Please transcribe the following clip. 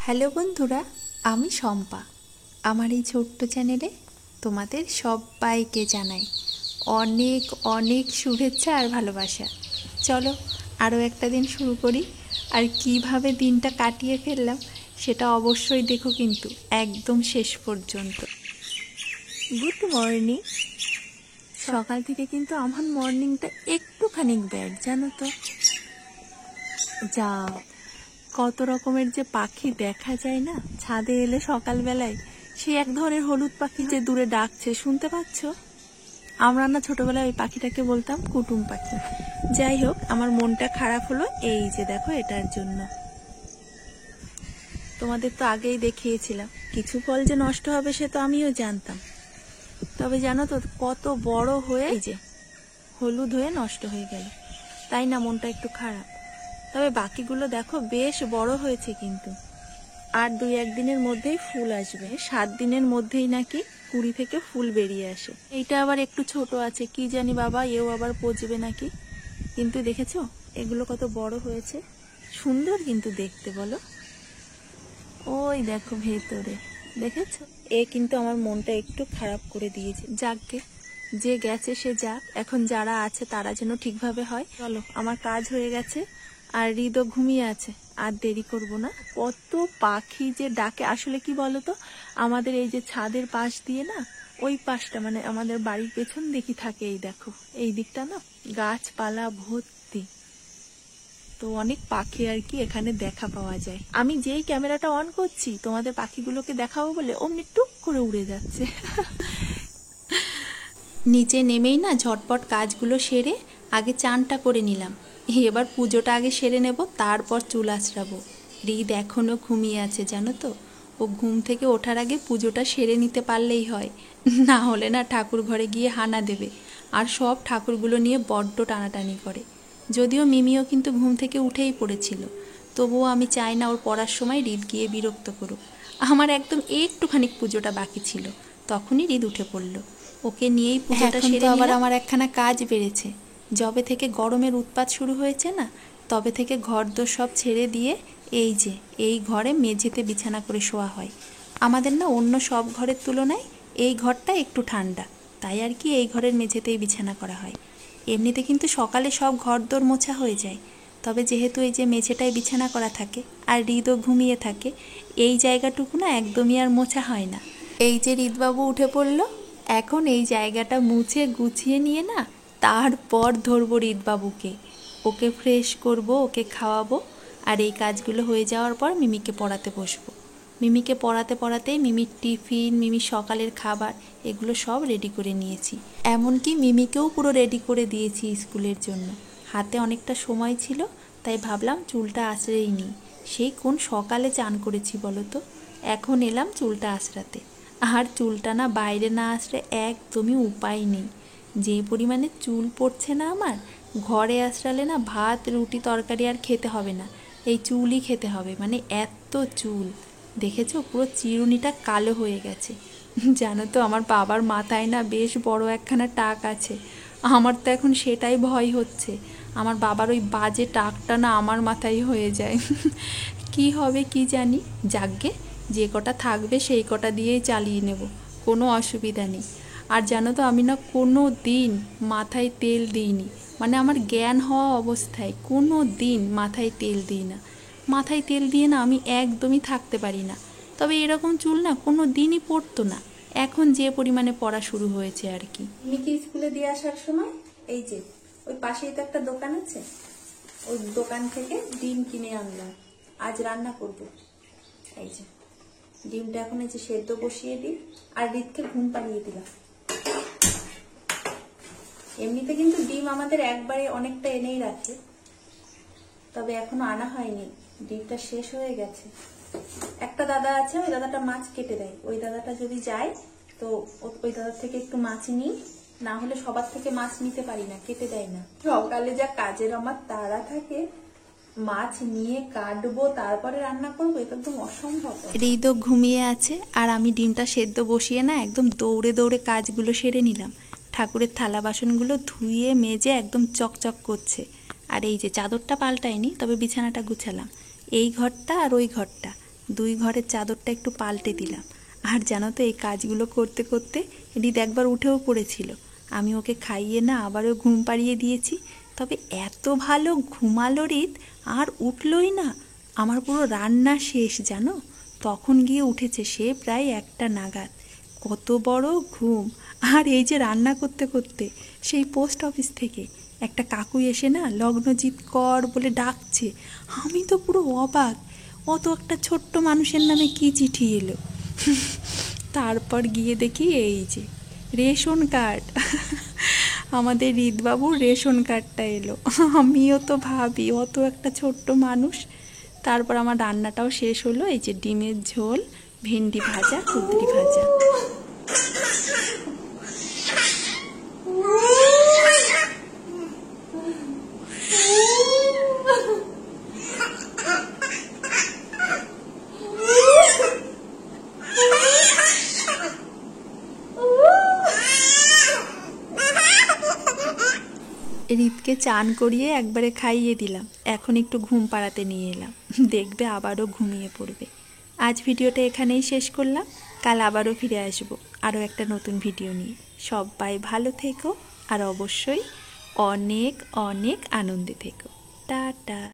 Hello বন্ধুরা, আমি শম্পা। আমার এই ছোট্ট চ্যানেলে তোমাদের সবাইকে জানাই অনেক অনেক শুভেচ্ছা আর ভালোবাসা। চলো আরও একটা দিন শুরু করি। আর কিভাবে দিনটা কাটিয়ে ফেললাম সেটা অবশ্যই দেখো, কিন্তু একদম শেষ পর্যন্ত। Good morning. সকাল থেকে কিন্তু আমার মর্নিংটা একটুখানি ব্যাড, জানো তো। যা কত রকমের যে পাখি দেখা যায় না ছাদে এলে সকালবেলায়। সেই এক ধরনের হলুদ পাখি যে দূরে ডাকছে, শুনতে পাচ্ছ? আমরা না ছোটবেলায় ওই পাখিটাকে বলতাম কুটুম পাখি। যাই হোক, আমার মনটা খারাপ হলো এই যে দেখো এটার জন্য। তোমাদের তো আগেই দেখিয়েছিলাম কিছু ফল যে নষ্ট হবে সে তো আমিও জানতাম, তবে জানো তো কত বড় হয়ে এই যে হলুদ হয়ে নষ্ট হয়ে গেল। তাই না মনটা একটু খারাপ। তবে বাকিগুলো দেখো বেশ বড় হয়েছে, কিন্তু আর 2-1 দিনের মধ্যেই ফুল আসবে। 7 দিনের মধ্যেই নাকি কুড়ি থেকে ফুল বেরিয়ে আসে। এইটা আবার একটু ছোট আছে, কি জানি বাবা, এও আবার পচবে নাকি। কিন্তু দেখেছো এগুলো কত বড় হয়েছে, সুন্দর কিন্তু দেখতে, বলো। ওই দেখো ভেতরে, দেখেছো? এ কিন্তু আমার মনটা একটু খারাপ করে দিয়েছে। যাকগে, যে গেছে সে যাক, এখন যারা আছে তারা যেন ঠিকভাবে হয়। চলো, আমার কাজ হয়ে গেছে আর হৃদও ঘুমিয়ে আছে, আর দেরি করব না। কত পাখি যে ডাকে, আসলে কি বলতো, আমাদের এই যে ছাদের পাশ দিয়ে না, ওই পাশটা মানে আমাদের বাড়ির পেছন দিকে থাকে। এই দেখো এই দিকটা না গাছপালা ভর্তি, তো অনেক পাখি আর কি এখানে দেখা পাওয়া যায়। আমি যেই ক্যামেরাটা অন করছি তোমাদের পাখিগুলোকে দেখাবো বলে অমনি টুক করে উড়ে যাচ্ছে। নিচে নেমেই না ঝটপট কাজগুলো সেরে আগে চানটা করে নিলাম। এবার পুজোটা আগে সেরে নেব, তারপর চুল আঁচড়াবো। হৃদ এখনও ঘুমিয়ে আছে, জানো তো। ও ঘুম থেকে ওঠার আগে পুজোটা সেরে নিতে পারলেই হয়, না হলে না ঠাকুর ঘরে গিয়ে হানা দেবে আর সব ঠাকুরগুলো নিয়ে বড্ড টানাটানি করে। যদিও মিমিও কিন্তু ঘুম থেকে উঠেই পড়েছিল, তবুও আমি চাই না ওর পড়ার সময় হৃদ গিয়ে বিরক্ত করুক। আমার একদম একটুখানি পুজোটা বাকি ছিল, তখনই হৃদ উঠে পড়ল। ওকে নিয়েই পুজোটা সেরে আবার আমার একখানা কাজ বেড়েছে। যবে থেকে গরমের উৎপাত শুরু হয়েছে না, তবে থেকে ঘরদোর সব ছেড়ে দিয়ে এই যে এই ঘরে মেঝেতে বিছানা করে শোয়া হয়। আমাদের না অন্য সব ঘরের তুলনায় এই ঘরটা একটু ঠান্ডা, তাই আর কি এই ঘরের মেঝেতেই বিছানা করা হয়। এমনিতে কিন্তু সকালে সব ঘরদোর মোছা হয়ে যায়, তবে যেহেতু এই যে মেঝেটায় বিছানা করা থাকে আর হৃদও ঘুমিয়ে থাকে, এই জায়গাটুকু না একদমই আর মোছা হয় না। এই যে হৃদবাবু উঠে পড়লো, এখন এই জায়গাটা মুছে গুছিয়ে নিয়ে না তারপর ধরবো হৃদবাবুকে। ওকে ফ্রেশ করব, ওকে খাওয়াবো, আর এই কাজগুলো হয়ে যাওয়ার পর মিমিকে পড়াতে বসবো। মিমিকে পড়াতে পড়াতেই মিমির টিফিন, মিমির সকালের খাবার এগুলো সব রেডি করে নিয়েছি। এমনকি মিমিকেও পুরো রেডি করে দিয়েছি স্কুলের জন্য। হাতে অনেকটা সময় ছিল, তাই ভাবলাম চুলটা আঁচড়েই নিই। সেই কোন সকালে চান করেছি বলো তো, এখন এলাম চুলটা আঁচড়াতে। আর চুলটা না বাইরে না আসলে একদমই উপায় নেই। যে পরিমাণে চুল পড়ছে না আমার, ঘরে আঁচড়ালে না ভাত রুটি তরকারি আর খেতে হবে না, এই চুলই খেতে হবে। মানে এত চুল, দেখেছো পুরো চিরুনিটা কালো হয়ে গেছে। জানো তো আমার বাবার মাথায় না বেশ বড় একখানা টাক আছে। আমার তো এখন সেটাই ভয় হচ্ছে, আমার বাবার ওই বাজে টাকটা না আমার মাথায় হয়ে যায়। কি হবে কি জানি। যাকগে, যে কটা থাকবে সেই কটা দিয়েই চালিয়ে নেব, কোনো অসুবিধা নেই। আর জানো তো আমি না কোনো দিন মাথায় তেল দিইনি, মানে আমার জ্ঞান হওয়া অবস্থায় কোনো দিন মাথায় তেল দিই না। মাথায় তেল দিয়ে না আমি একদমই থাকতে পারি না। তবে এরকম চুল না কোনো দিনই পড়তো না, এখন যে পরিমাণে পড়া শুরু হয়েছে আর কি। মিকি স্কুলে দিয়ে আসার সময় এই যে ওই পাশেই তো একটা দোকান আছে, ওই দোকান থেকে ডিম কিনে আনলাম, আজ রান্না করব। এই যে ডিমটা এখন এই যে সেদ্ধ বসিয়ে দিই, আর হৃদকে ঘুম পাড়িয়ে দিলাম। এমনিতে কিন্তু ডিম আমাদের একবারে অনেকটা এনেই রাখে, তবে এখনো আনা হয়নি, ডিমটা শেষ হয়ে গেছে। একটা দাদা আছে, ওই দাদাটা মাছ কেটে দেয়, ওই দাদাটা যদি যায় তো ওই দাদার থেকে একটু মাছ নিই, না হলে সবার থেকে মাছ নিতে পারি না, কেটে দেয় না। সকালে যা কাজের আমার তাড়া থাকে, মাছ নিয়ে কাটবো তারপরে রান্না করবো, এটা একদম অসম্ভব। হৃদও ঘুমিয়ে আছে আর আমি ডিমটা সেদ্ধ বসিয়ে না একদম দৌড়ে দৌড়ে কাজগুলো সেরে নিলাম। ঠাকুরের থালা বাসনগুলো ধুয়ে মেজে একদম চকচক করছে। আর এই যে চাদরটা পাল্টাইনি, তবে বিছানাটা গুছালাম। এই ঘরটা আর ওই ঘরটা দুই ঘরের চাদরটা একটু পাল্টে দিলাম। আর জানো তো এই কাজগুলো করতে করতে রিদ একবার উঠেও পড়েছিল। আমি ওকে খাইয়ে না আবারও ঘুম পাড়িয়ে দিয়েছি, তবে এত ভালো ঘুমালো রিদ, আর উঠলই না। আমার পুরো রান্না শেষ জানো, তখন গিয়ে উঠেছে সে প্রায় 1টা নাগাদ। কত বড় ঘুম! আর এই যে রান্না করতে করতে সেই পোস্ট অফিস থেকে একটা কাকু এসে না লগ্নজিৎ কর বলে ডাকছে। আমি তো পুরো অবাক, অত একটা ছোট্ট মানুষের নামে কি চিঠি এলো। তারপর গিয়ে দেখি এই যে রেশন কার্ড, আমাদের হৃদবাবুর রেশন কার্ডটা এলো। আমিও তো ভাবি অত একটা ছোট্ট মানুষ। তারপর আমার রান্নাটাও শেষ হলো, এই যে ডিমের ঝোল, ভেন্ডি ভাজা, কুঁদরি ভাজা। রিতকে চান করিয়ে একবারে খাইয়ে দিলাম, এখন একটু ঘুম পাড়াতে নিয়ে এলাম। দেখবে আবারও ঘুমিয়ে পড়বে। আজ ভিডিওটা এখানেই শেষ করলাম, কাল আবারও ফিরে আসবো আরও একটা নতুন ভিডিও নিয়ে। সবাই ভালো থেকো, আর অবশ্যই অনেক অনেক আনন্দে থেকো। টাটা।